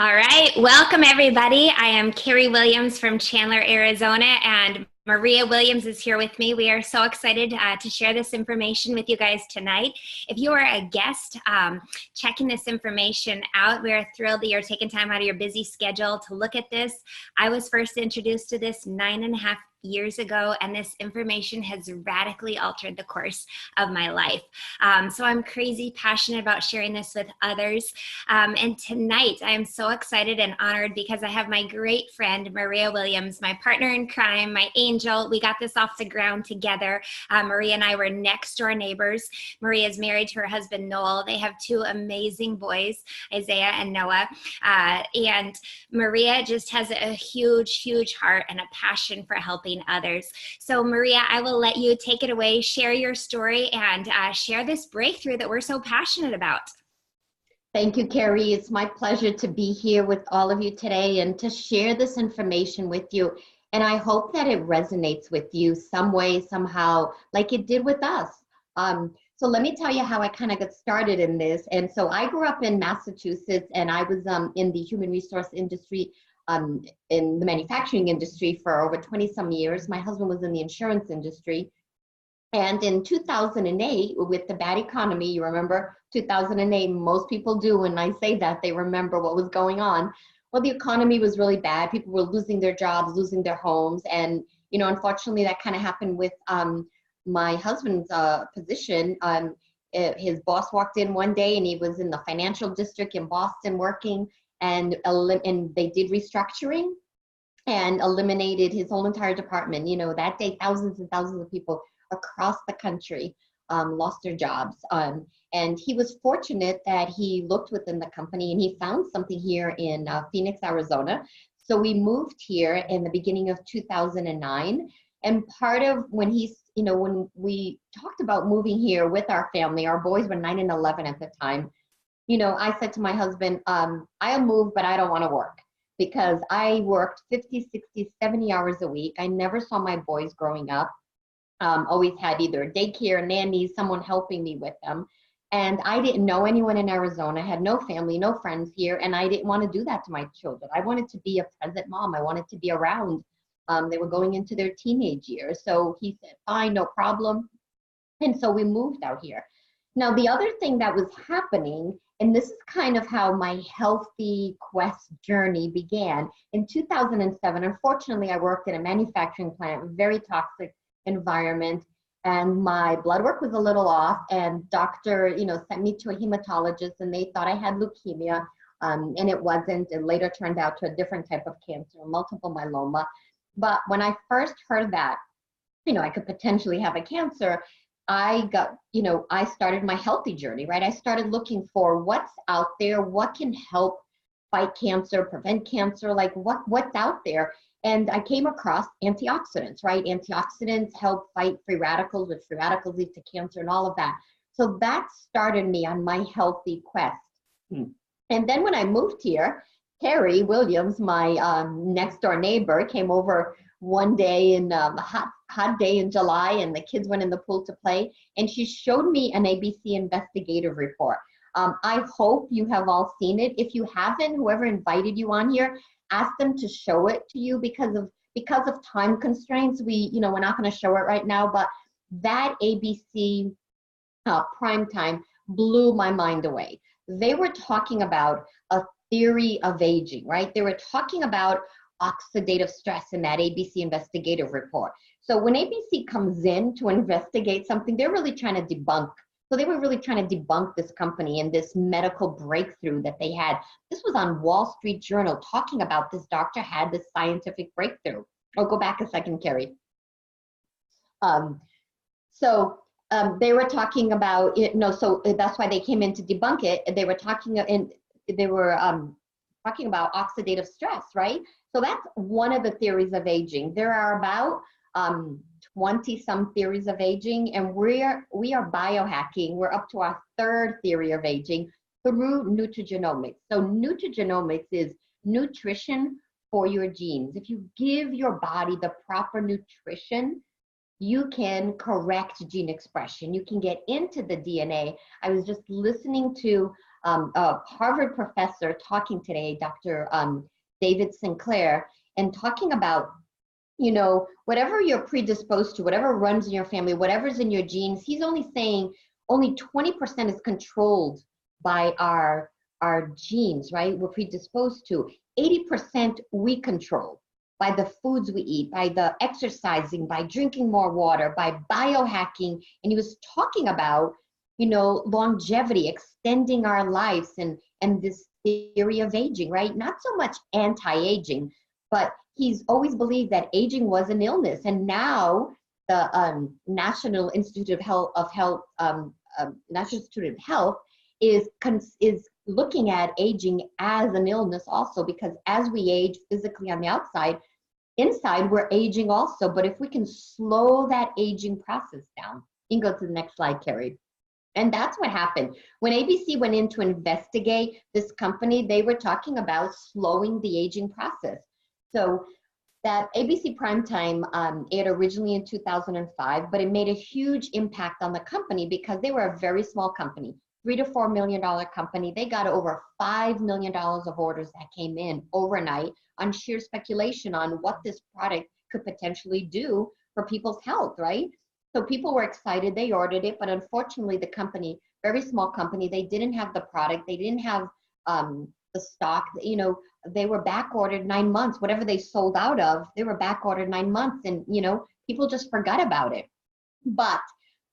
All right, welcome everybody. I am Kerry Williams from Chandler, Arizona, and Maria Williams is here with me. We are so excited to share this information with you guys tonight. If you are a guest checking this information out, we are thrilled that you're taking time out of your busy schedule to look at this. I was first introduced to this 9.5 years ago, and this information has radically altered the course of my life. So I'm crazy passionate about sharing this with others. And tonight I am so excited and honored because I have my great friend, Maria Williams, my partner in crime, my angel. We got this off the ground together. Maria and I were next door neighbors. Maria is married to her husband, Noel. They have two amazing boys, Isaiah and Noah. And Maria just has a huge, huge heart and a passion for helping others. So Maria, I will let you take it away, share your story, and share this breakthrough that we're so passionate about. Thank you, Kerry. It's my pleasure to be here with all of you today and to share this information with you. And I hope that it resonates with you some way, somehow, like it did with us. So let me tell you how I kind of got started in this. And so I grew up in Massachusetts, and I was in the human resource industry, in the manufacturing industry for over 20 some years. My husband was in the insurance industry. And in 2008, with the bad economy, you remember 2008, most people do when I say that, they remember what was going on. Well, the economy was really bad. People were losing their jobs, losing their homes. And, you know, unfortunately, that kind of happened with my husband's position. His boss walked in one day, and he was in the financial district in Boston working, and they did restructuring and eliminated his whole entire department. You know, that day, thousands and thousands of people across the country lost their jobs. And he was fortunate that he looked within the company and he found something here in Phoenix, Arizona. So we moved here in the beginning of 2009. And part of when when we talked about moving here with our family, our boys were 9 and 11 at the time. You know, I said to my husband, I'll move, but I don't want to work, because I worked 50, 60, 70 hours a week. I never saw my boys growing up. Always had either daycare, nannies, someone helping me with them. And I didn't know anyone in Arizona, had no family, no friends here, and I didn't want to do that to my children. I wanted to be a present mom. I wanted to be around. They were going into their teenage years. So he said, fine, no problem. And so we moved out here. Now, the other thing that was happening, and this is kind of how my healthy quest journey began. In 2007, unfortunately, I worked in a manufacturing plant, very toxic environment, and my blood work was a little off, and doctor sent me to a hematologist, and they thought I had leukemia, and it wasn't. It later turned out to a different type of cancer, multiple myeloma. But when I first heard that I could potentially have a cancer, I started my healthy journey, right? I started looking for what's out there, what can help fight cancer, prevent cancer, like what's out there. And I came across antioxidants, right? Antioxidants help fight free radicals, which free radicals lead to cancer and all of that. So that started me on my healthy quest. And then when I moved here, Kerry Williams, my next door neighbor, came over one day in a hot day in July, and the kids went in the pool to play, and she showed me an ABC investigative report. I hope you have all seen it. If you haven't, whoever invited you on here, ask them to show it to you, because of time constraints. We're not going to show it right now, but that ABC primetime blew my mind away. They were talking about a theory of aging, right? They were talking about oxidative stress in that ABC investigative report. So when ABC comes in to investigate something, they're really trying to debunk. So they were really trying to debunk this company and this medical breakthrough that they had. This was on Wall Street Journal talking about this doctor had this scientific breakthrough. Oh, go back a second, Kerry. They were talking about it. No, so that's why they came in to debunk it. They were talking about oxidative stress, right? So that's one of the theories of aging. There are about 20 some theories of aging, and we are biohacking. We're up to our third theory of aging through nutrigenomics. So nutrigenomics is nutrition for your genes. If you give your body the proper nutrition, you can correct gene expression. You can get into the DNA. I was just listening to a Harvard professor talking today, Dr. David Sinclair, and talking about, you know, whatever you're predisposed to, whatever runs in your family, whatever's in your genes, he's only saying only 20% is controlled by our genes, right? We're predisposed to. 80% we control by the foods we eat, by the exercising, by drinking more water, by biohacking. And he was talking about, you know, longevity, extending our lives, and this theory of aging, right? Not so much anti-aging, but he's always believed that aging was an illness. And now the National Institute of Health, National Institute of Health is looking at aging as an illness also, because as we age physically on the outside, inside we're aging also. But if we can slow that aging process down, you can go to the next slide, Kerry. And that's what happened. When ABC went in to investigate this company, they were talking about slowing the aging process. So that ABC Primetime aired originally in 2005, but it made a huge impact on the company because they were a very small company, $3 to $4 million company. They got over $5 million of orders that came in overnight on sheer speculation on what this product could potentially do for people's health, right? So people were excited, they ordered it, but unfortunately the company, very small company, they didn't have the product, they didn't have the stock, you know, they were back ordered 9 months, whatever they sold out of, they were back ordered 9 months, and, you know, people just forgot about it. But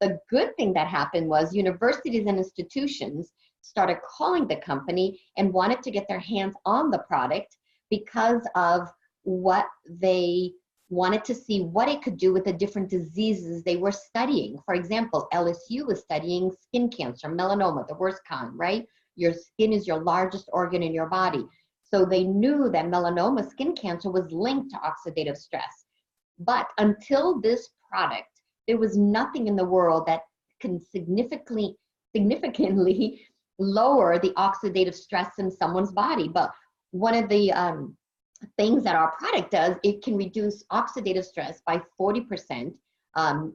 the good thing that happened was universities and institutions started calling the company and wanted to get their hands on the product because of what they wanted to see what it could do with the different diseases they were studying. For example, LSU was studying skin cancer, melanoma, the worst kind, right? Your skin is your largest organ in your body. So they knew that melanoma, skin cancer, was linked to oxidative stress. But until this product, there was nothing in the world that can significantly lower the oxidative stress in someone's body. But one of the things that our product does, it can reduce oxidative stress by 40%,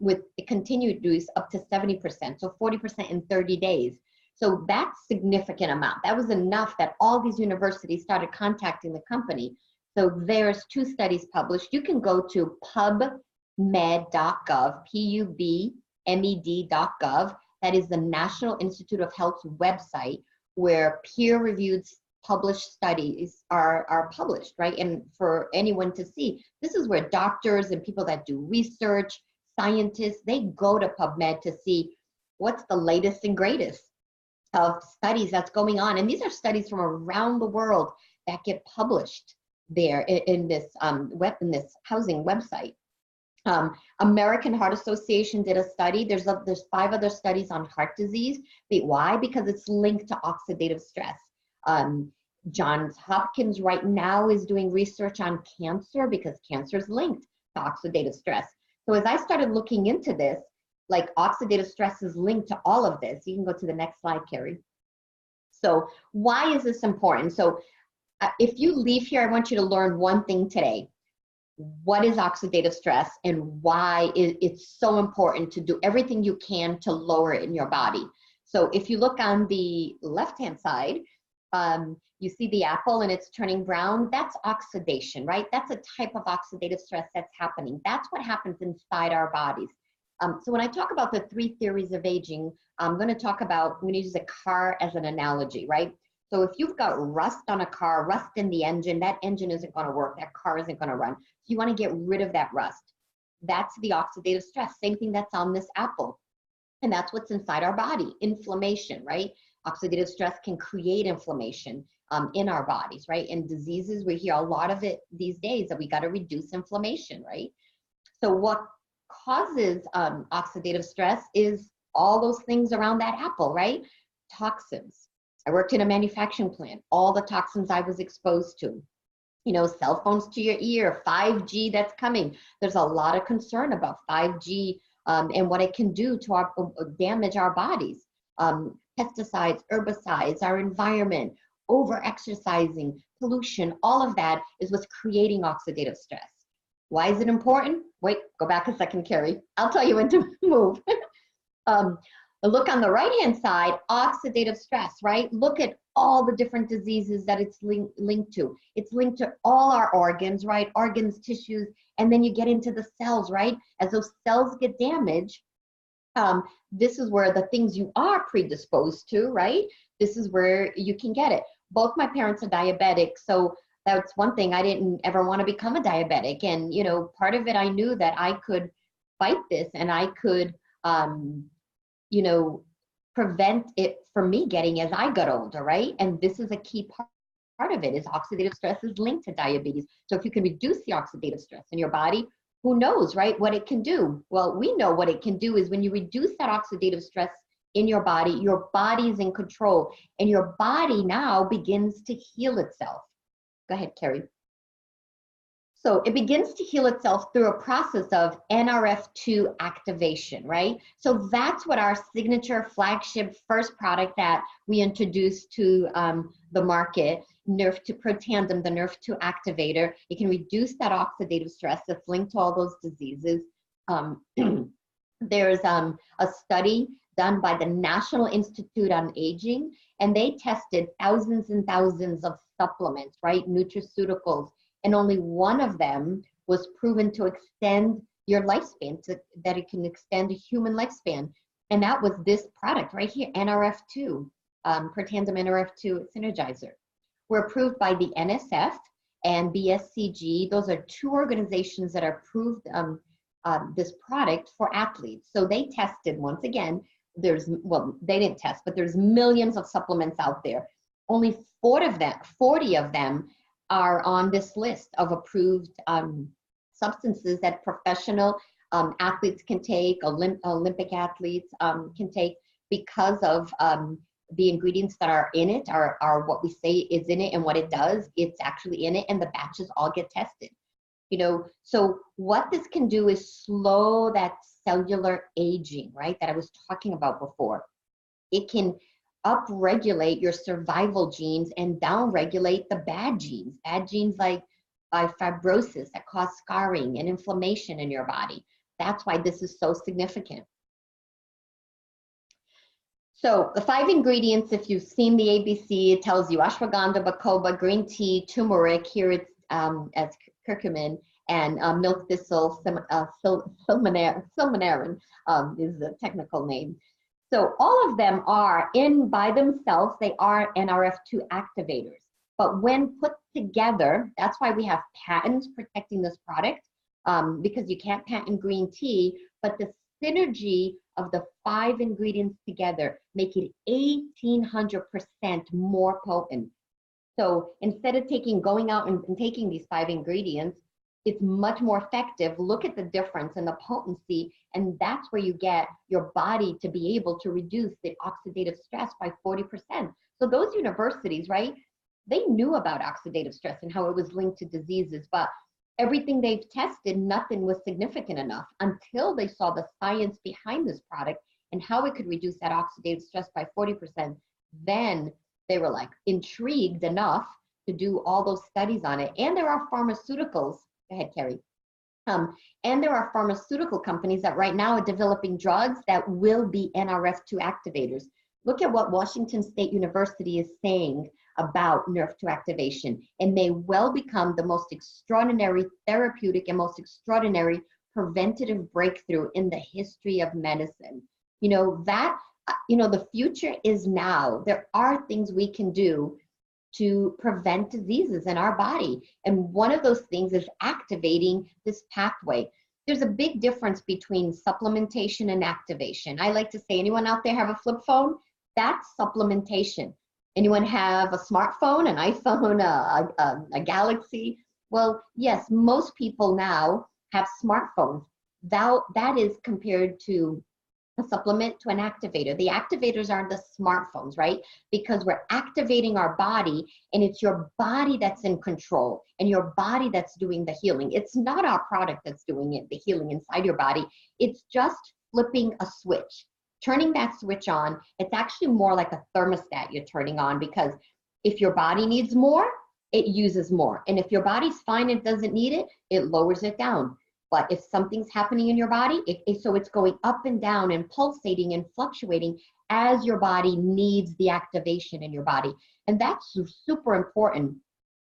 with a continued use up to 70%, so 40% in 30 days. So that's significant amount. That was enough that all these universities started contacting the company. So there's 2 studies published. You can go to pubmed.gov, pubmed.gov. That is the National Institute of Health's website, where peer-reviewed published studies are published, right? And for anyone to see, this is where doctors and people that do research, scientists, they go to PubMed to see what's the latest and greatest of studies that's going on. And these are studies from around the world that get published there in this this housing website. American Heart Association did a study. There's 5 other studies on heart disease. Why? Because it's linked to oxidative stress. Johns Hopkins right now is doing research on cancer because cancer is linked to oxidative stress. So as I started looking into this, like oxidative stress is linked to all of this. You can go to the next slide, Kerry. So why is this important? So if you leave here, I want you to learn one thing today. What is oxidative stress and why it's so important to do everything you can to lower it in your body. So if you look on the left-hand side, you see the apple and it's turning brown. That's oxidation, right? That's a type of oxidative stress that's happening. That's what happens inside our bodies. So when I talk about the 3 theories of aging, I'm going to use a car as an analogy, right? So if you've got rust on a car, rust in the engine, that engine isn't going to work. That car isn't going to run. So you want to get rid of that rust. That's the oxidative stress. Same thing that's on this apple. And that's what's inside our body, inflammation, right? Oxidative stress can create inflammation in our bodies, right? And diseases, we hear a lot of it these days that we got to reduce inflammation, right? So what causes oxidative stress is all those things around that apple, right? Toxins. I worked in a manufacturing plant. All the toxins I was exposed to, you know, cell phones to your ear, 5G that's coming. There's a lot of concern about 5G and what it can do to damage our bodies. Pesticides, herbicides, our environment, over-exercising, pollution, all of that is what's creating oxidative stress. Why is it important? Wait, go back a second, Kerry. I'll tell you when to move. Look on the right-hand side, oxidative stress, right? Look at all the different diseases that it's linked to. It's linked to all our organs, right? Organs, tissues, and then you get into the cells, right? As those cells get damaged, this is where the things you are predisposed to, right? This is where you can get it. Both my parents are diabetic, so that's one thing. I didn't ever want to become a diabetic. And, you know, part of it, I knew that I could fight this and I could, you know, prevent it from me getting as I got older, right? And this is a key part of it is oxidative stress is linked to diabetes. So if you can reduce the oxidative stress in your body, who knows, right, what it can do? Well, we know what it can do is when you reduce that oxidative stress in your body's in control, and your body now begins to heal itself. Go ahead, Kerry. So it begins to heal itself through a process of NRF2 activation, right? So that's what our signature flagship first product that we introduced to the market, Nerf2 Protandim, the Nerf2 activator. It can reduce that oxidative stress that's linked to all those diseases. There's a study done by the National Institute on Aging, and they tested thousands and thousands of supplements, right? Nutraceuticals. And only one of them was proven to extend your lifespan, that it can extend a human lifespan. And that was this product right here, NRF2, Protandim NRF2 Synergizer. We're approved by the NSF and BSCG. Those are two organizations that are approved this product for athletes. So they tested, once again, they didn't test, but there's millions of supplements out there. Only 40 of them are on this list of approved substances that professional athletes can take, Olympic athletes can take, because of the ingredients that are in it are what we say is in it and what it does. It's actually in it, and the batches all get tested. You know, so what this can do is slow that cellular aging, right, that I was talking about before. It can upregulate your survival genes and downregulate the bad genes like fibrosis that cause scarring and inflammation in your body. That's why this is so significant. So the 5 ingredients, if you've seen the ABC, it tells you ashwagandha, bacopa, green tea, turmeric. Here it's as curcumin, and milk thistle, silmanarin is the technical name. So all of them are by themselves, they are NRF2 activators. But when put together, that's why we have patents protecting this product, because you can't patent green tea, but the synergy of the 5 ingredients together make it 1,800% more potent. So instead of going out and taking these 5 ingredients, it's much more effective. Look at the difference in the potency, and that's where you get your body to be able to reduce the oxidative stress by 40%. So those universities, right, they knew about oxidative stress and how it was linked to diseases, but everything they've tested, nothing was significant enough until they saw the science behind this product and how it could reduce that oxidative stress by 40%. Then they were like intrigued enough to do all those studies on it. And there are pharmaceuticals. Go ahead, Kerry. And there are pharmaceutical companies that right now are developing drugs that will be NRF2 activators. Look at what Washington State University is saying about NRF2 activation. It may well become the most extraordinary therapeutic and most extraordinary preventative breakthrough in the history of medicine. You know, the future is now. There are things we can do to prevent diseases in our body. And one of those things is activating this pathway. There's a big difference between supplementation and activation. I like to say, anyone out there have a flip phone? That's supplementation. Anyone have a smartphone, an iPhone, a Galaxy? Well, yes, most people now have smartphones. That is compared to a supplement to an activator. The activators are the smartphones, right? Because we're activating our body, and it's your body that's in control and your body that's doing the healing. It's not our product that's doing it, the healing inside your body. It's just flipping a switch, turning that switch on. It's actually more like a thermostat you're turning on, because if your body needs more, it uses more. And if your body's fine and doesn't need it, it lowers it down. But if something's happening in your body, so it's going up and down and pulsating and fluctuating as your body needs the activation in your body. And that's super important,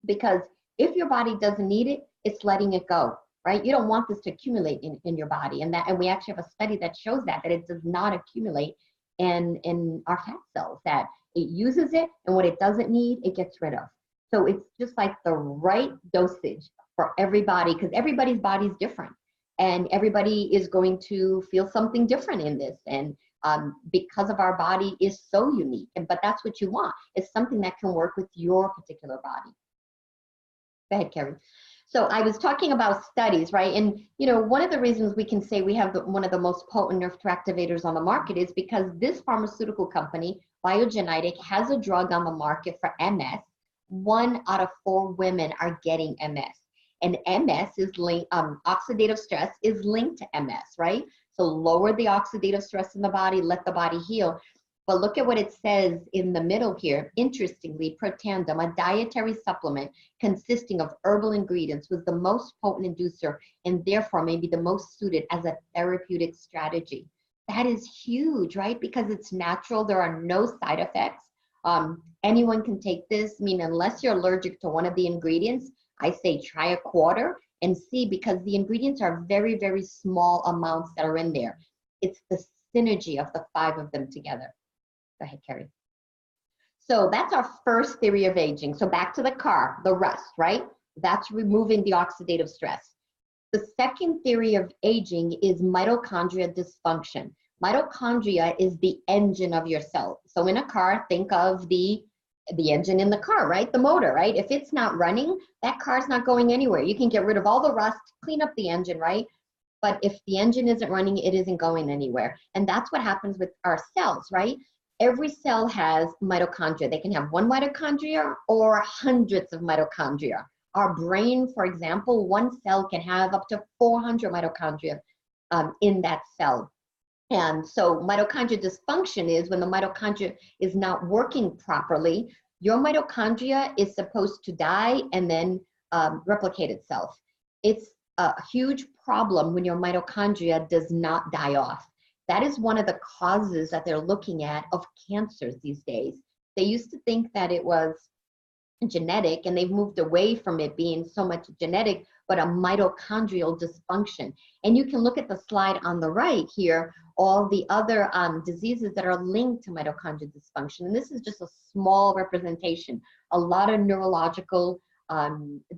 because if your body doesn't need it, it's letting it go, right? You don't want this to accumulate in your body. And we actually have a study that shows that it does not accumulate in our fat cells, that it uses it, and what it doesn't need, it gets rid of. So it's just like the right dosage for everybody, because everybody's body is different, and everybody is going to feel something different in this. And because of our body is so unique, but that's what you want, is something that can work with your particular body. Go ahead, Kerry. So I was talking about studies, right? And one of the reasons we can say we have one of the most potent nerve activators on the market is because this pharmaceutical company, Biogenetic, has a drug on the market for MS. 1 out of 4 women are getting MS. And MS is linked, oxidative stress is linked to MS, right? So lower the oxidative stress in the body, let the body heal. But look at what it says in the middle here. Interestingly, Protandim, a dietary supplement consisting of herbal ingredients, was the most potent inducer and therefore may be the most suited as a therapeutic strategy. That is huge, right? Because it's natural. There are no side effects. Anyone can take this. I mean, unless you're allergic to one of the ingredients, I say try a quarter and see, because the ingredients are very, very small amounts that are in there. It's the synergy of the 5 of them together. Go ahead, Kerry. So that's our first theory of aging. So back to the car, the rust, right? That's removing the oxidative stress. The second theory of aging is mitochondria dysfunction. Mitochondria is the engine of your cell. So in a car, think of the engine in the car, right? The motor, right? If it's not running, that car's not going anywhere. You can get rid of all the rust, clean up the engine, right? But if the engine isn't running, it isn't going anywhere. And that's what happens with our cells, right? Every cell has mitochondria. They can have 1 mitochondria or hundreds of mitochondria. Our brain, for example, 1 cell can have up to 400 mitochondria in that cell. And so mitochondria dysfunction is when the mitochondria is not working properly. Your mitochondria is supposed to die and then replicate itself. It's a huge problem when your mitochondria does not die off. That is one of the causes that they're looking at of cancers these days. They used to think that it was genetic, and they've moved away from it being so much genetic, but a mitochondrial dysfunction. And you can look at the slide on the right here, all the other diseases that are linked to mitochondrial dysfunction. And this is just a small representation. A lot of neurological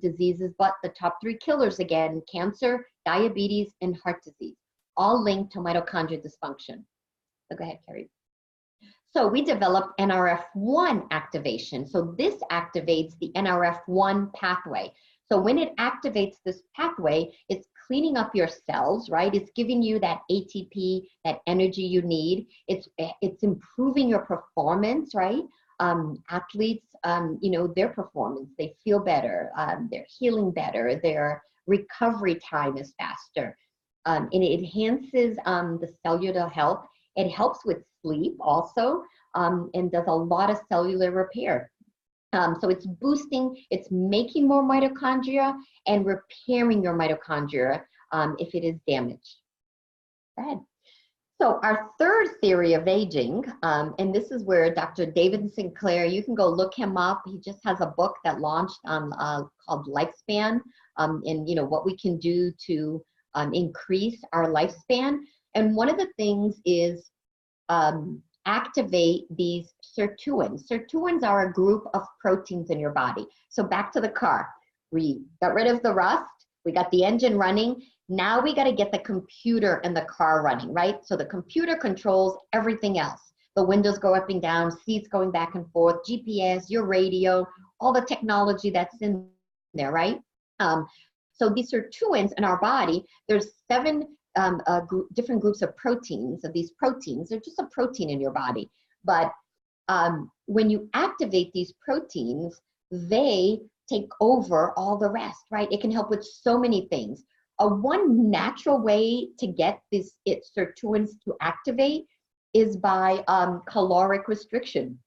diseases, but the top 3 killers again, cancer, diabetes, and heart disease, all linked to mitochondrial dysfunction. So go ahead, Kerry. So we developed NRF1 activation. So this activates the NRF1 pathway. So when it activates this pathway, it's cleaning up your cells, right? It's giving you that ATP, that energy you need. It's improving your performance, right? Athletes, their performance, they feel better, they're healing better, their recovery time is faster. And it enhances the cellular health. It helps with sleep also, and does a lot of cellular repair. So it's boosting, it's making more mitochondria and repairing your mitochondria if it is damaged. Go ahead. So our third theory of aging, and this is where Dr. David Sinclair, you can go look him up. He just has a book that launched called Lifespan, and what we can do to increase our lifespan. And one of the things is activate these sirtuins. Sirtuins are a group of proteins in your body. So back to the car. We got rid of the rust. We got the engine running. Now we got to get the computer and the car running, right? So the computer controls everything else. The windows go up and down, seats going back and forth, GPS, your radio, all the technology that's in there, right? So these sirtuins in our body, there's 7 different groups of proteins. Of these proteins, they're just a protein in your body. But when you activate these proteins, they take over all the rest, right? It can help with so many things. One natural way to get these sirtuins to activate is by caloric restriction.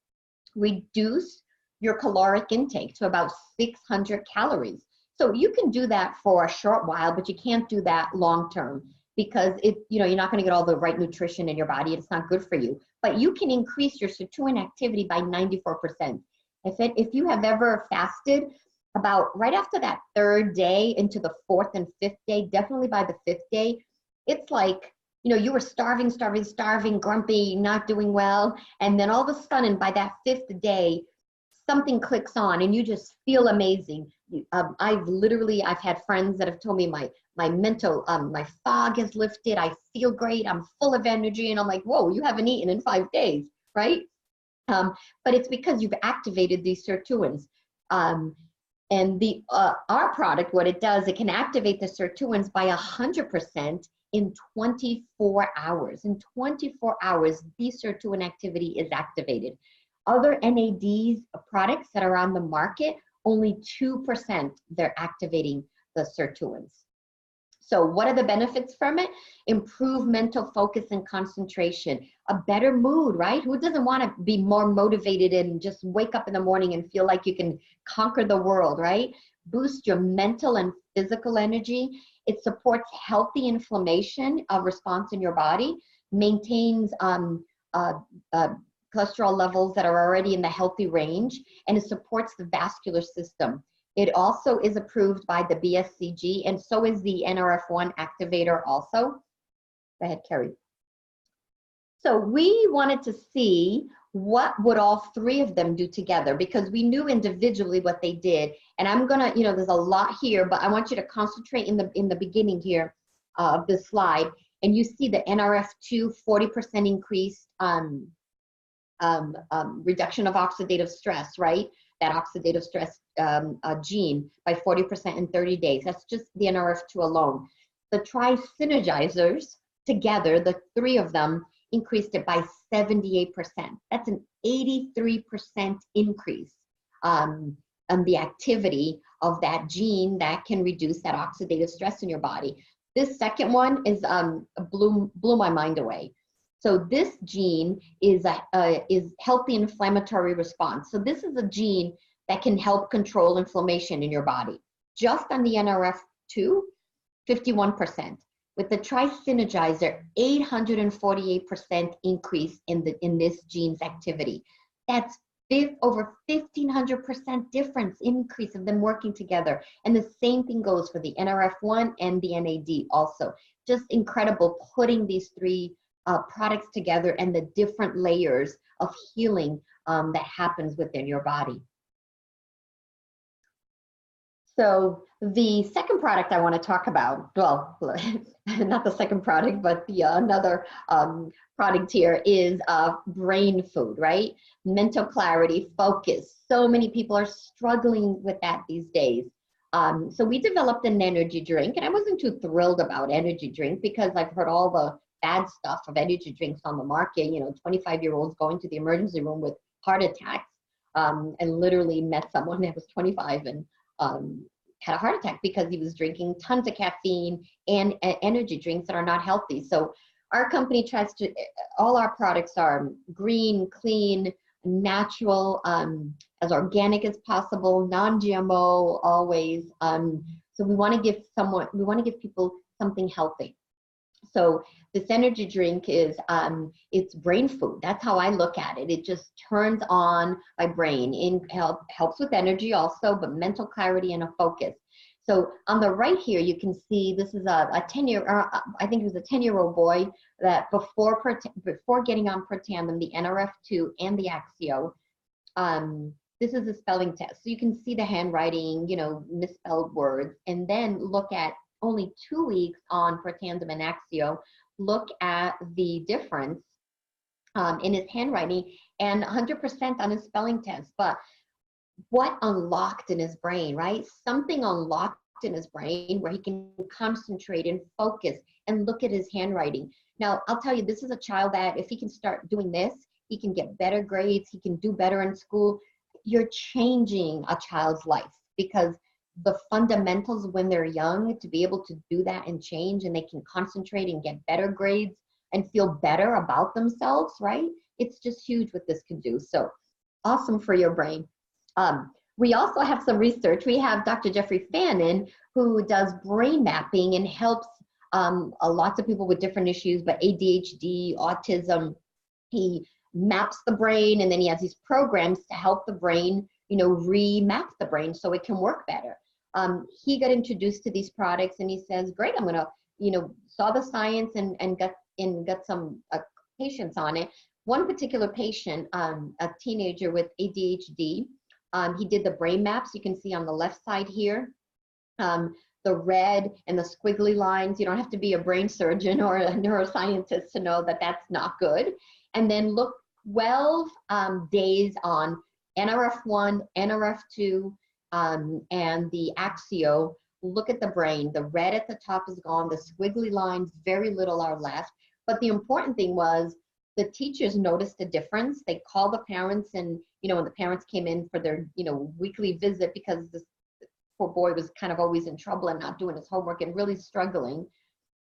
Reduce your caloric intake to about 600 calories. So you can do that for a short while, but you can't do that long term because you're not going to get all the right nutrition in your body. It's not good for you. But you can increase your sirtuin activity by 94%. If you have ever fasted, about right after that third day into the fourth and fifth day, definitely by the fifth day, it's like, you were starving, grumpy, not doing well. And then all of a sudden, by that fifth day, something clicks on and you just feel amazing. I've had friends that have told me my mental, my fog has lifted. I feel great. I'm full of energy. And I'm like, whoa, you haven't eaten in 5 days, right? But it's because you've activated these sirtuins. And our product, what it does, it can activate the sirtuins by 100% in 24 hours. In 24 hours, the sirtuin activity is activated. Other NADs products that are on the market, only 2% they're activating the sirtuins. So what are the benefits from it? Improved mental focus and concentration, a better mood, right? Who doesn't want to be more motivated and just wake up in the morning and feel like you can conquer the world, right? Boost your mental and physical energy. It supports healthy inflammation response in your body, maintains cholesterol levels that are already in the healthy range, and it supports the vascular system. It also is approved by the BSCG, and so is the NRF1 activator also. Go ahead, Kerry. So we wanted to see what would all three of them do together, because we knew individually what they did. And I'm gonna, there's a lot here, but I want you to concentrate in the beginning here of this slide. And you see the NRF2 40% increase reduction of oxidative stress, right? That oxidative stress gene by 40% in 30 days. That's just the NRF2 alone. The tri-synergizers together, the three of them, increased it by 78%. That's an 83% increase on the activity of that gene that can reduce that oxidative stress in your body. This second one is blew my mind away. So this gene is healthy inflammatory response. So this is a gene that can help control inflammation in your body. Just on the NRF2, 51%. With the tri-synergizer, 848% increase in this gene's activity. That's over 1,500% difference increase of them working together. And the same thing goes for the NRF1 and the NAD also. Just incredible putting these three products together and the different layers of healing that happens within your body. So the second product I want to talk about, well, not the second product, but the another product here is brain food, right? Mental clarity, focus. So many people are struggling with that these days. So we developed an energy drink, and I wasn't too thrilled about energy drink because I've heard all the bad stuff of energy drinks on the market, 25-year-olds going to the emergency room with heart attacks, and literally met someone that was 25 and had a heart attack because he was drinking tons of caffeine and energy drinks that are not healthy. So our company tries to, all our products are green, clean, natural, as organic as possible, non-GMO always. So we want to give people something healthy. So this energy drink is, it's brain food. That's how I look at it. It just turns on my brain and helps with energy also, but mental clarity and a focus. So on the right here, you can see this is a 10-year, I think it was a 10-year-old boy that before getting on Protandim, the NRF2 and the Axio, this is a spelling test. So you can see the handwriting, misspelled words, and then look at only 2 weeks on Protandim and Axio, look at the difference in his handwriting and 100% on his spelling test. But what unlocked in his brain, right? Something unlocked in his brain where he can concentrate and focus and look at his handwriting. Now, I'll tell you, this is a child that if he can start doing this, he can get better grades, he can do better in school. You're changing a child's life because the fundamentals when they're young to be able to do that and change, and they can concentrate and get better grades and feel better about themselves, right? It's just huge what this can do. So awesome for your brain. We also have some research. We have Dr. Jeffrey Fannin, who does brain mapping and helps lots of people with different issues, but ADHD, autism. He maps the brain, and then he has these programs to help the brain, remap the brain so it can work better. He got introduced to these products, and he says, great, I'm gonna, saw the science and got some patients on it. One particular patient, a teenager with ADHD, he did the brain maps. You can see on the left side here, the red and the squiggly lines. You don't have to be a brain surgeon or a neuroscientist to know that that's not good. And then look 12 days on NRF1, NRF2, and the Axio. Look at the brain. The red at the top is gone. The squiggly lines, very little are left. But the important thing was the teachers noticed a difference. They called the parents, and when the parents came in for their weekly visit, because this poor boy was kind of always in trouble and not doing his homework and really struggling,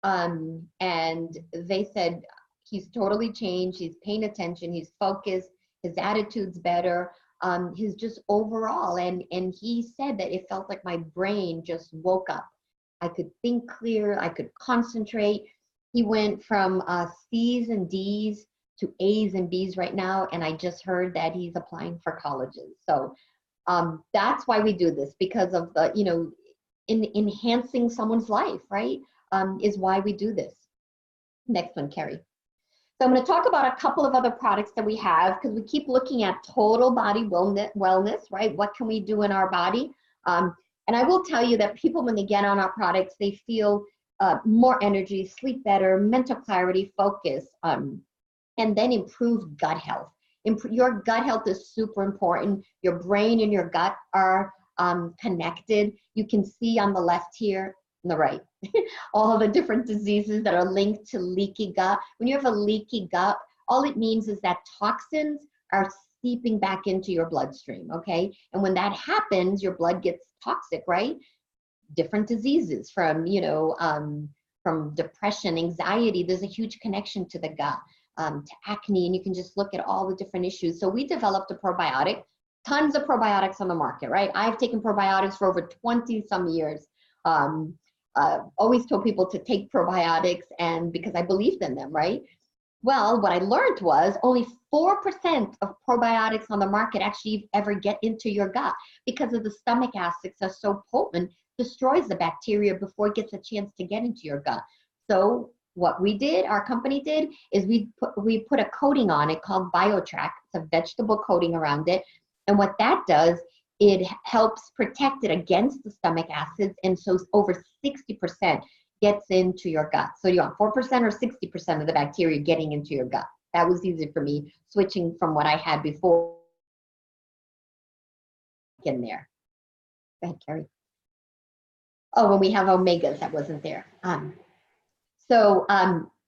and they said he's totally changed. He's paying attention. He's focused. His attitude's better. His just overall, and he said that it felt like my brain just woke up. I could think clear. I could concentrate. He went from C's and D's to A's and B's right now, and I just heard that he's applying for colleges. So that's why we do this, because of the, in enhancing someone's life, right? Is why we do this. Next one, Kerry. So I'm going to talk about a couple of other products that we have, because we keep looking at total body wellness, right? What can we do in our body? And I will tell you that people, when they get on our products, they feel more energy, sleep better, mental clarity, focus, and then improved gut health. Your gut health is super important. Your brain and your gut are connected. You can see on the left here, on the right, all the different diseases that are linked to leaky gut. When you have a leaky gut, all it means is that toxins are seeping back into your bloodstream, okay? And when that happens, your blood gets toxic, right? Different diseases from depression, anxiety, there's a huge connection to the gut. To acne, and you can just look at all the different issues. So we developed a probiotic, tons of probiotics on the market, right? I've taken probiotics for over 20 some years. Always told people to take probiotics, and because I believed in them, right? Well, what I learned was only 4% of probiotics on the market actually ever get into your gut, because of the stomach acids are so potent, destroys the bacteria before it gets a chance to get into your gut. So what we did, our company did, is we put a coating on it called BioTrack. It's a vegetable coating around it. And what that does, it helps protect it against the stomach acids. And so over 60% gets into your gut. So you want 4% or 60% of the bacteria getting into your gut. That was easy for me, switching from what I had before in there. Go ahead, Kerry. Oh, when we have omegas, that wasn't there. So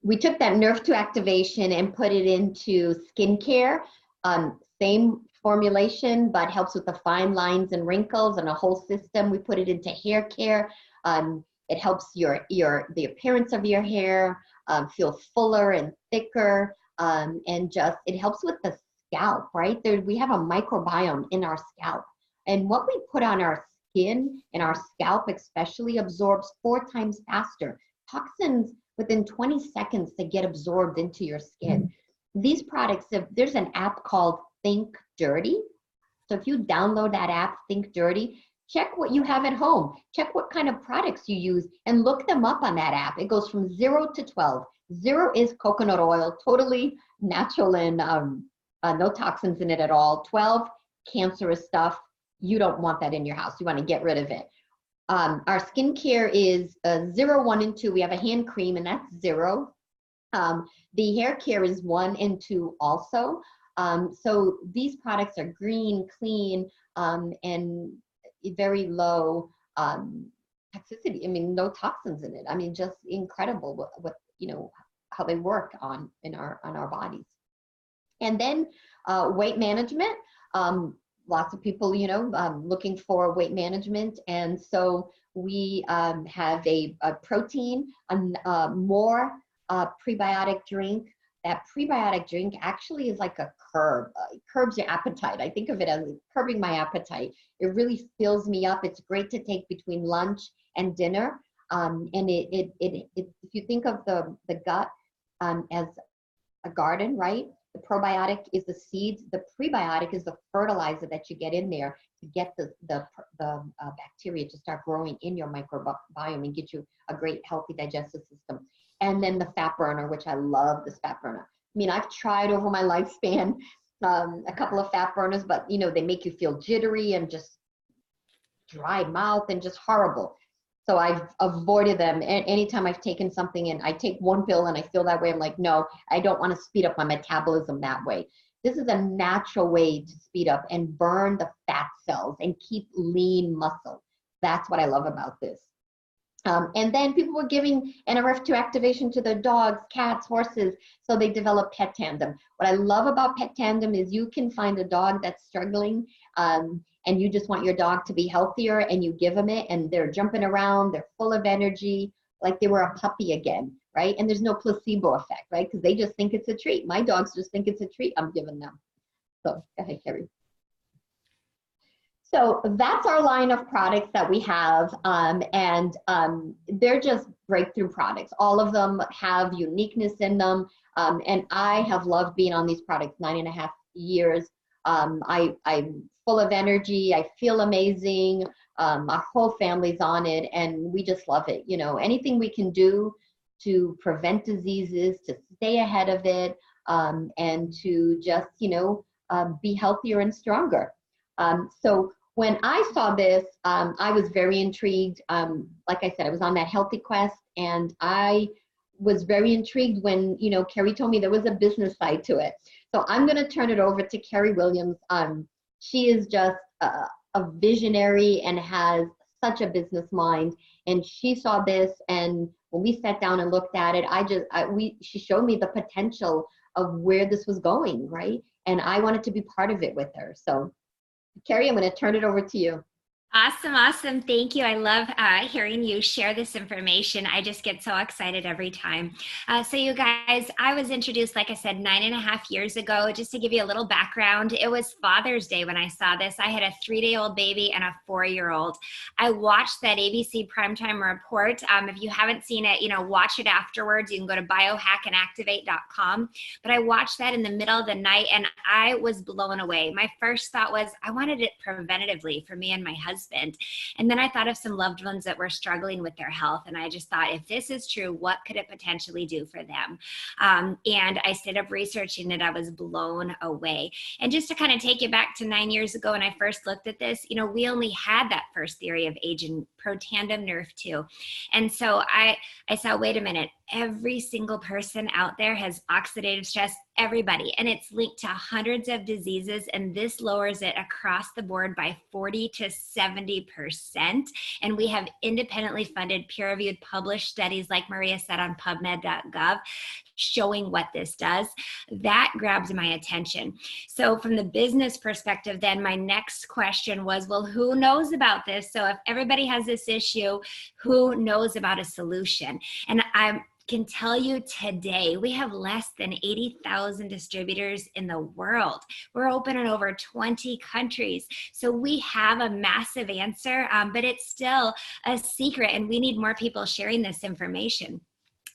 we took that nerve 2 activation and put it into skincare. Same formulation, but helps with the fine lines and wrinkles and a whole system. We put it into hair care. It helps the appearance of your hair feel fuller and thicker, and just it helps with the scalp, right? We have a microbiome in our scalp, and what we put on our skin and our scalp especially absorbs 4 times faster. Toxins within 20 seconds to get absorbed into your skin. These products, there's an app called Think Dirty. So if you download that app, Think Dirty, check what you have at home. Check what kind of products you use and look them up on that app. It goes from 0 to 12. 0 is coconut oil, totally natural and no toxins in it at all. 12, cancerous stuff. You don't want that in your house. You want to get rid of it. Our skincare is 0, 1, and 2. We have a hand cream, and that's 0. The hair care is 1 and 2 also. So these products are green, clean, and very low toxicity. I mean, no toxins in it. I mean, just incredible what how they work on our bodies. And then weight management. Lots of people, looking for weight management. And so we have a protein, more prebiotic drink that prebiotic drink actually is like a curb. It curbs your appetite. I think of it as curbing my appetite. It really fills me up. It's great to take between lunch and dinner. And if you think of the gut as a garden, right? The probiotic is the seeds. The prebiotic is the fertilizer that you get in there to get the bacteria to start growing in your microbiome and get you a great healthy digestive system. And then the fat burner, which I love this fat burner. I mean, I've tried over my lifespan a couple of fat burners, but you know, they make you feel jittery and just dry mouth and just horrible. So I've avoided them. Anytime I've taken something and I take one pill and I feel that way, I'm like, no, I don't want to speed up my metabolism that way. This is a natural way to speed up and burn the fat cells and keep lean muscle. That's what I love about this. And then people were giving NRF2 activation to their dogs, cats, horses, so they develop pet tandem. What I love about pet tandem is you can find a dog that's struggling and you just want your dog to be healthier, and you give them it and they're jumping around, they're full of energy, like they were a puppy again, right? And there's no placebo effect, right? Because they just think it's a treat. My dogs just think it's a treat I'm giving them. So go ahead, Kerry. So that's our line of products that we have, and they're just breakthrough products. All of them have uniqueness in them, and I have loved being on these products 9.5 years. I'm full of energy. I feel amazing. Our whole family's on it, and we just love it. You know, anything we can do to prevent diseases, to stay ahead of it, and to just, you know, be healthier and stronger. So when I saw this, I was very intrigued. Like I said, I was on that healthy quest, and I was very intrigued when, you know, Kerry told me there was a business side to it. So I'm going to turn it over to Kerry Williams. She is just a visionary and has such a business mind. And she saw this, and when we sat down and looked at it, she showed me the potential of where this was going, right? And I wanted to be part of it with her. So Kerry, I'm going to turn it over to you. Awesome. Awesome. Thank you. I love hearing you share this information. I just get so excited every time. So you guys, I was introduced, like I said, 9.5 years ago. Just to give you a little background, it was Father's Day when I saw this. I had a 3-day-old baby and a 4-year-old. I watched that ABC Primetime Report. If you haven't seen it, you know, watch it afterwards. You can go to biohackandactivate.com. But I watched that in the middle of the night, and I was blown away. My first thought was I wanted it preventatively for me and my husband. And then I thought of some loved ones that were struggling with their health. And I just thought, if this is true, what could it potentially do for them? And I stayed up researching it. I was blown away. And just to kind of take you back to 9 years ago when I first looked at this, you know, we only had that first theory of aging, protandem nerve 2. And so I saw, wait a minute, every single person out there has oxidative stress, everybody, and it's linked to hundreds of diseases, and this lowers it across the board by 40 to 70%. And we have independently funded, peer-reviewed, published studies, like Maria said, on PubMed.gov, showing what this does. That grabs my attention. So from the business perspective, then my next question was, well, who knows about this? So if everybody has this issue, who knows about a solution? And I can tell you today, we have less than 80,000 distributors in the world. We're open in over 20 countries. So we have a massive answer, but it's still a secret, and we need more people sharing this information.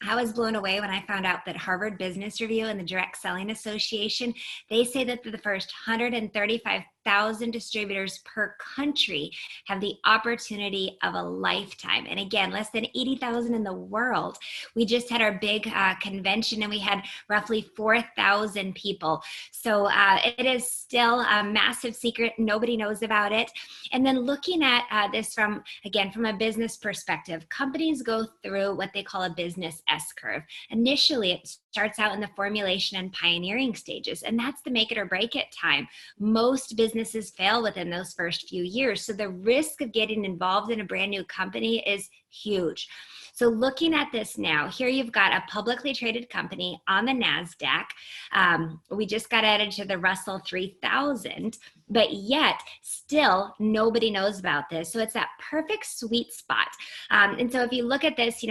I was blown away when I found out that Harvard Business Review and the Direct Selling Association, they say that the first 135,000 distributors per country have the opportunity of a lifetime. And again, less than 80,000 in the world. We just had our big convention, and we had roughly 4,000 people. So it is still a massive secret. Nobody knows about it. And then looking at this from a business perspective, companies go through what they call a business S-curve. Initially, it starts out in the formulation and pioneering stages, and that's the make it or break it time. Most businesses fail within those first few years. So the risk of getting involved in a brand new company is huge. So looking at this now, here you've got a publicly traded company on the NASDAQ. We just got added to the Russell 3000, but yet still nobody knows about this. So it's that perfect sweet spot. And so if you look at this,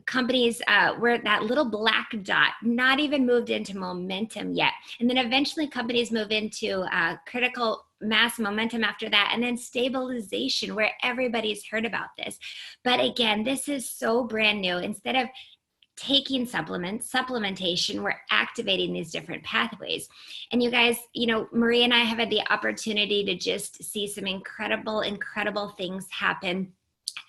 companies were that little black dot, not even moved into momentum yet. And then eventually companies move into critical mass momentum after that, and then stabilization where everybody's heard about this. But again, this is so brand new. Instead of taking supplementation, we're activating these different pathways. And you guys, Maria and I have had the opportunity to just see some incredible things happen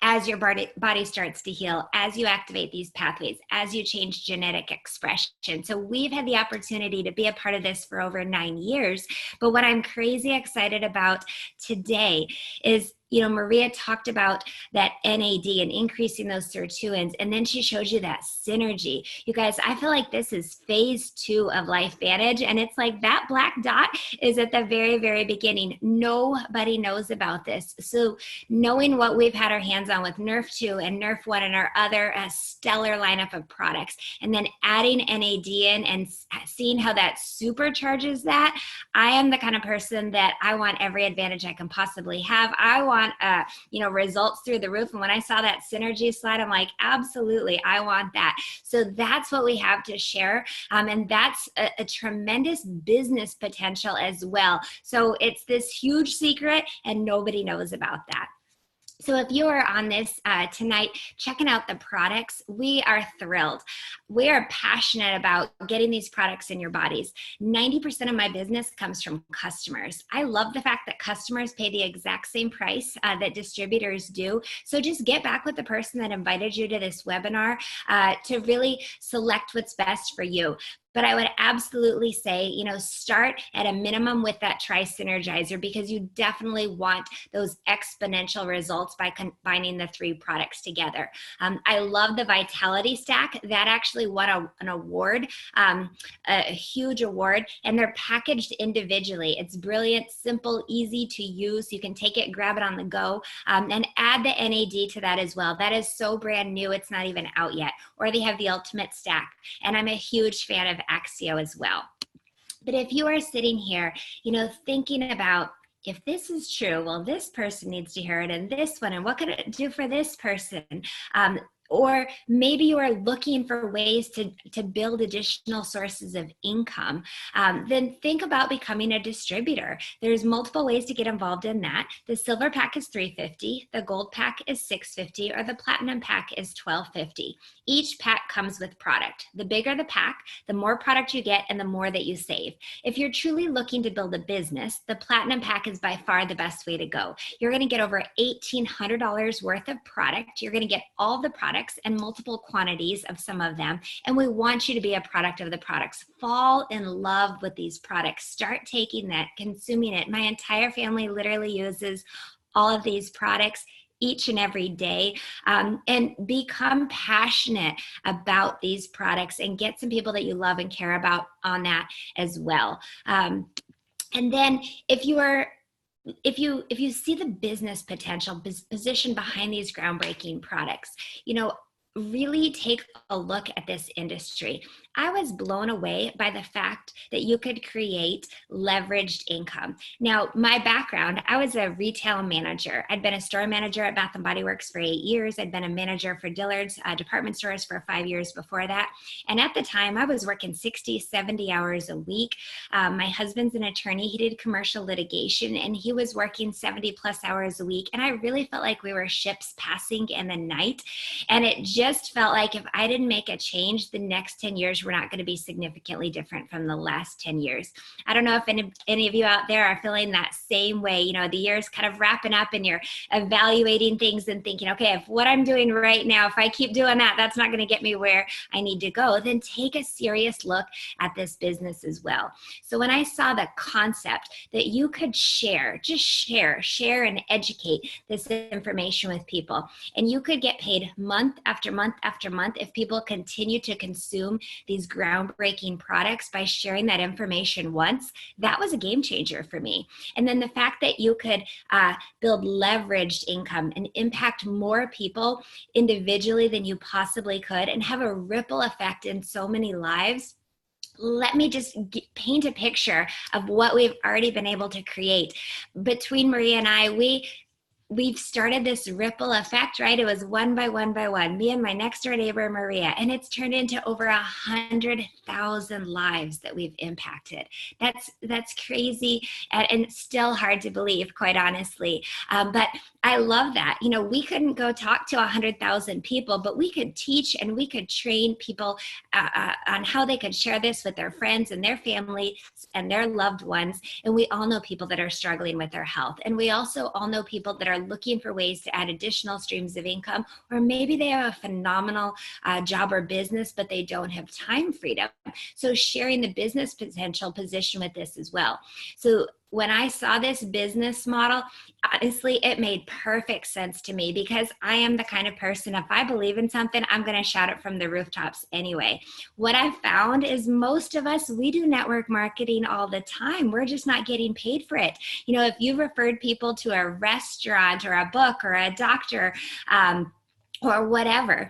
as your body starts to heal, as you activate these pathways, as you change genetic expression. So we've had the opportunity to be a part of this for over 9 years. But what I'm crazy excited about today is, Maria talked about that NAD and increasing those sirtuins, and then she shows you that synergy. You guys, I feel like this is phase 2 of LifeVantage, and it's like that black dot is at the very, very beginning. Nobody knows about this. So knowing what we've had our hands on with Nerf 2 and Nerf 1 and our other stellar lineup of products, and then adding NAD in and seeing how that supercharges that, I am the kind of person that I want every advantage I can possibly have. I want results through the roof. And when I saw that synergy slide, I'm like, absolutely, I want that. So that's what we have to share. And that's a tremendous business potential as well. So it's this huge secret and nobody knows about that. So if you are on this tonight, checking out the products, we are thrilled. We are passionate about getting these products in your bodies. 90% of my business comes from customers. I love the fact that customers pay the exact same price that distributors do. So just get back with the person that invited you to this webinar to really select what's best for you. But I would absolutely say, start at a minimum with that Tri-Synergizer, because you definitely want those exponential results by combining the 3 products together. I love the Vitality Stack. That actually won an award, a huge award, and they're packaged individually. It's brilliant, simple, easy to use. You can take it, grab it on the go, and add the NAD to that as well. That is so brand new. It's not even out yet. Or they have the Ultimate Stack. And I'm a huge fan of Axio as well. But if you are sitting here, thinking about, if this is true, well, this person needs to hear it, and this one, and what could it do for this person? Or maybe you are looking for ways to build additional sources of income, then think about becoming a distributor. There's multiple ways to get involved in that. The silver pack is $350, the gold pack is $650, or the platinum pack is $1250. Each pack comes with product. The bigger the pack, the more product you get and the more that you save. If you're truly looking to build a business, the platinum pack is by far the best way to go. You're going to get over $1,800 worth of product. You're going to get all the products and multiple quantities of some of them. And we want you to be a product of the products. Fall in love with these products. Start taking that, consuming it. My entire family literally uses all of these products each and every day, and become passionate about these products and get some people that you love and care about on that as well. And then if you see the business potential position behind these groundbreaking products, really take a look at this industry. I was blown away by the fact that you could create leveraged income. Now, my background, I was a retail manager. I'd been a store manager at Bath & Body Works for 8 years. I'd been a manager for Dillard's department stores for 5 years before that. And at the time, I was working 60, 70 hours a week. My husband's an attorney. He did commercial litigation, and he was working 70 plus hours a week. And I really felt like we were ships passing in the night. And it just felt like if I didn't make a change, the next 10 years were not going to be significantly different from the last 10 years. I don't know if any of you out there are feeling that same way. The year's kind of wrapping up and you're evaluating things and thinking, okay, if what I'm doing right now, if I keep doing that, that's not going to get me where I need to go. Then take a serious look at this business as well. So when I saw the concept that you could share and educate this information with people, and you could get paid month after month after month, if people continue to consume these groundbreaking products by sharing that information once, that was a game changer for me. And then the fact that you could build leveraged income and impact more people individually than you possibly could and have a ripple effect in so many lives. Let me just paint a picture of what we've already been able to create. Between Maria and I, we've started this ripple effect, right? It was one by one by one, me and my next door neighbor, Maria, and it's turned into over 100,000 lives that we've impacted. That's crazy and still hard to believe, quite honestly. But I love that. You know, we couldn't go talk to 100,000 people, but we could teach and we could train people on how they could share this with their friends and their family and their loved ones. And we all know people that are struggling with their health. And we also all know people that are looking for ways to add additional streams of income, or maybe they have a phenomenal job or business, but they don't have time freedom. So sharing the business potential position with this as well. So when I saw this business model, honestly, it made perfect sense to me because I am the kind of person, if I believe in something, I'm going to shout it from the rooftops anyway. What I've found is most of us, we do network marketing all the time. We're just not getting paid for it. You know, if you've referred people to a restaurant or a book or a doctor, or whatever,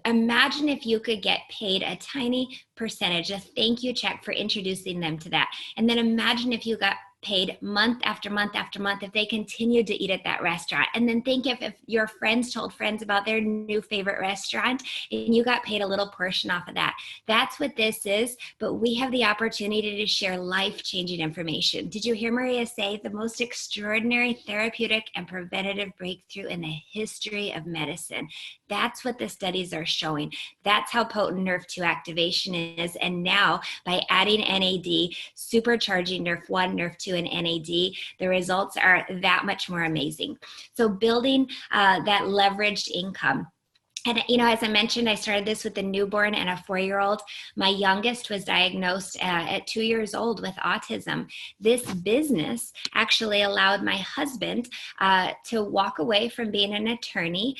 imagine if you could get paid a tiny percentage, a thank you check for introducing them to that. And then imagine if you got paid month after month after month if they continued to eat at that restaurant. And then think if your friends told friends about their new favorite restaurant and you got paid a little portion off of that. That's what this is, but we have the opportunity to share life-changing information. Did you hear Maria say the most extraordinary therapeutic and preventative breakthrough in the history of medicine? That's what the studies are showing. That's how potent NRF2 activation is. And now by adding NAD, supercharging NRF1, NRF2, and NAD, the results are that much more amazing. So building that leveraged income. And, you know, as I mentioned, I started this with a newborn and a 4-year-old. My youngest was diagnosed at 2 years old with autism. This business actually allowed my husband to walk away from being an attorney.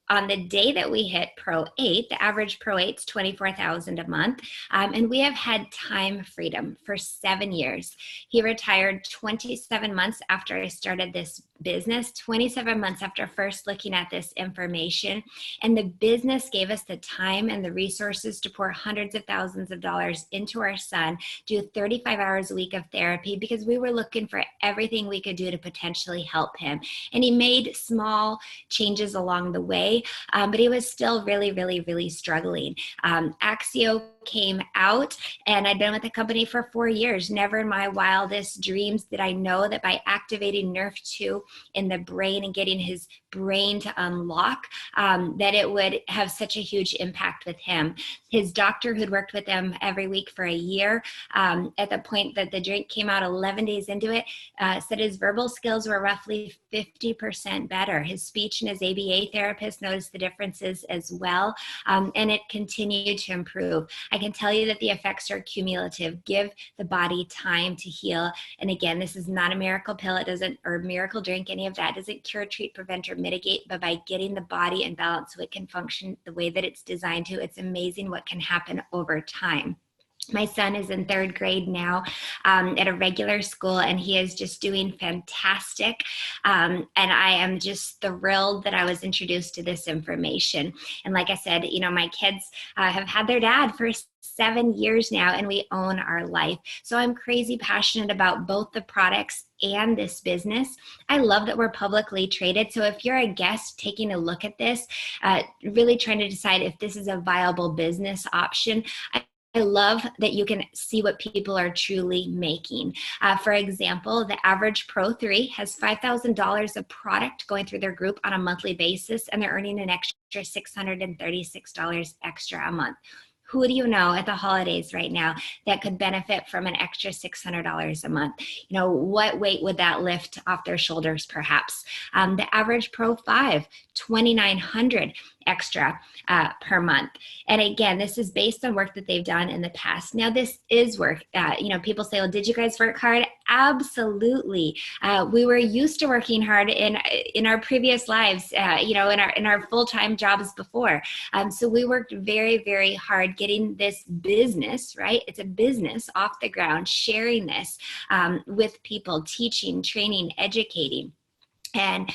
On the day that we hit Pro 8, the average Pro 8 is $24,000 a month, and we have had time freedom for 7 years. He retired 27 months after I started this business, 27 months after first looking at this information, and the business gave us the time and the resources to pour hundreds of thousands of dollars into our son, do 35 hours a week of therapy because we were looking for everything we could do to potentially help him. And he made small changes along the way, but he was still really, really, really struggling. Axio came out and I'd been with the company for 4 years. Never in my wildest dreams did I know that by activating NRF2 in the brain and getting his brain to unlock, that it would have such a huge impact with him. His doctor, who'd worked with him every week for a year, at the point that the drink came out 11 days into it, said his verbal skills were roughly 50% better. His speech and his ABA therapist noticed the differences as well, and it continued to improve. I can tell you that the effects are cumulative. Give the body time to heal. And again, this is not a miracle pill. It doesn't, or miracle drink, any of that. It doesn't cure, treat, prevent, or mitigate, but by getting the body in balance so it can function the way that it's designed to, it's amazing what can happen over time. My son is in 3rd grade now at a regular school, and he is just doing fantastic. And I am just thrilled that I was introduced to this information. And like I said, you know, my kids have had their dad for 7 years now, and we own our life. So I'm crazy passionate about both the products and this business. I love that we're publicly traded. So if you're a guest taking a look at this, really trying to decide if this is a viable business option, I love that you can see what people are truly making. For example, the average Pro 3 has $5,000 of product going through their group on a monthly basis, and they're earning an extra $636 extra a month. Who do you know at the holidays right now that could benefit from an extra $600 a month? You know, what weight would that lift off their shoulders, perhaps? The average Pro 5, $2,900 extra per month. And again, this is based on work that they've done in the past. Now, this is work. People say, well, did you guys work hard? Absolutely. We were used to working hard in our previous lives, in our full-time jobs before. So we worked very, very hard getting this business, right? It's a business off the ground, sharing this with people, teaching, training, educating. And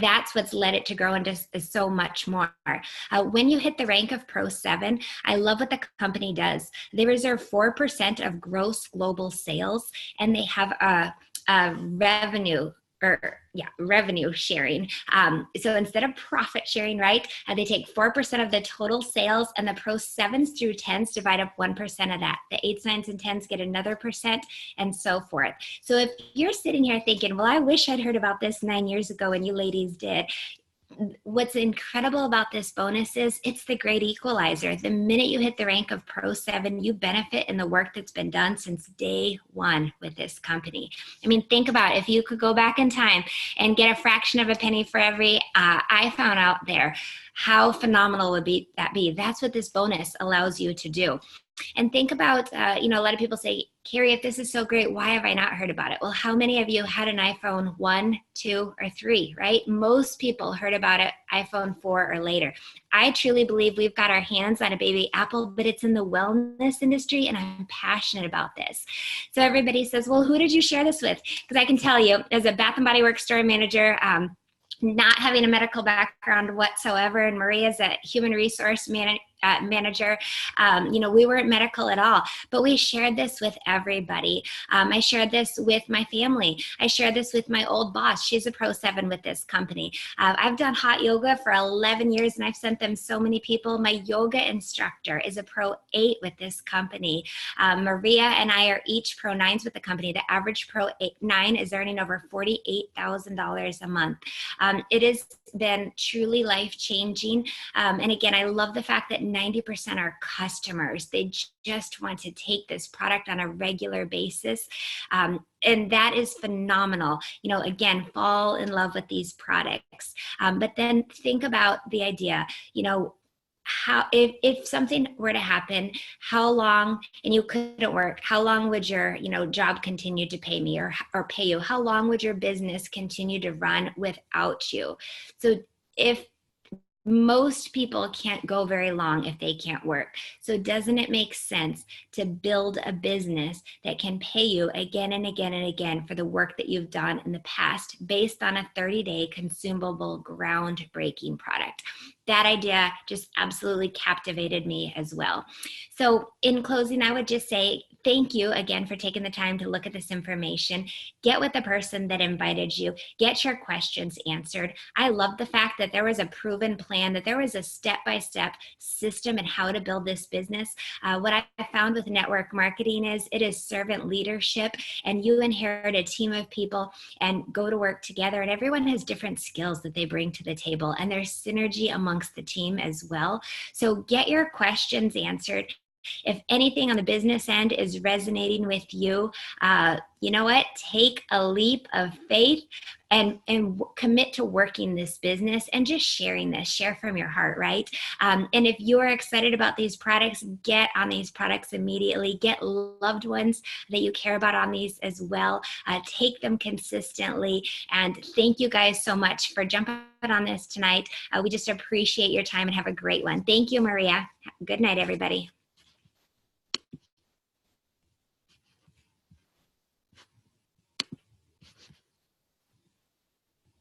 that's what's led it to grow into so much more. When you hit the rank of Pro 7, I love what the company does. They reserve 4% of gross global sales, and they have a revenue sharing. So instead of profit sharing, right, they take 4% of the total sales, and the Pro 7s through 10s divide up 1% of that. The 8s, 9s, and 10s get another percent, and so forth. So if you're sitting here thinking, well, I wish I'd heard about this 9 years ago, and you ladies did, what's incredible about this bonus is it's the great equalizer. The minute you hit the rank of Pro 7, you benefit in the work that's been done since day one with this company. I mean, think about it. If you could go back in time and get a fraction of a penny for every iPhone out there, how phenomenal would that be? That's what this bonus allows you to do. And think about, a lot of people say, Kerry, if this is so great, why have I not heard about it? Well, how many of you had an iPhone 1, 2, or 3, right? Most people heard about it iPhone 4 or later. I truly believe we've got our hands on a baby Apple, but it's in the wellness industry, and I'm passionate about this. So everybody says, well, who did you share this with? Because I can tell you, as a Bath & Body Works store manager, not having a medical background whatsoever, and Maria's a human resource manager, we weren't medical at all, but we shared this with everybody. I shared this with my family. I shared this with my old boss. She's a Pro 7 with this company. I've done hot yoga for 11 years, and I've sent them so many people. My yoga instructor is a Pro 8 with this company. Maria and I are each Pro 9s with the company. The average Pro 9 is earning over $48,000 a month. It has been truly life-changing. And again, I love the fact that 90% are customers. They just want to take this product on a regular basis. And that is phenomenal. Again, fall in love with these products. But then think about the idea, how if something were to happen, how long, and you couldn't work, how long would your job continue to pay me or pay you? How long would your business continue to run without you? So if most people can't go very long if they can't work. So doesn't it make sense to build a business that can pay you again and again and again for the work that you've done in the past based on a 30-day consumable groundbreaking product? That idea just absolutely captivated me as well. So in closing, I would just say thank you again for taking the time to look at this information. Get with the person that invited you. Get your questions answered. I love the fact that there was a proven plan, that there was a step-by-step system in how to build this business. What I found with network marketing is it is servant leadership, and you inherit a team of people and go to work together, and everyone has different skills that they bring to the table, and there's synergy amongst the team as well. So get your questions answered. If anything on the business end is resonating with you, you know what? Take a leap of faith and commit to working this business and just sharing this. Share from your heart, right? And if you're excited about these products, get on these products immediately. Get loved ones that you care about on these as well. Take them consistently. And thank you guys so much for jumping on this tonight. We just appreciate your time and have a great one. Thank you, Maria. Good night, everybody.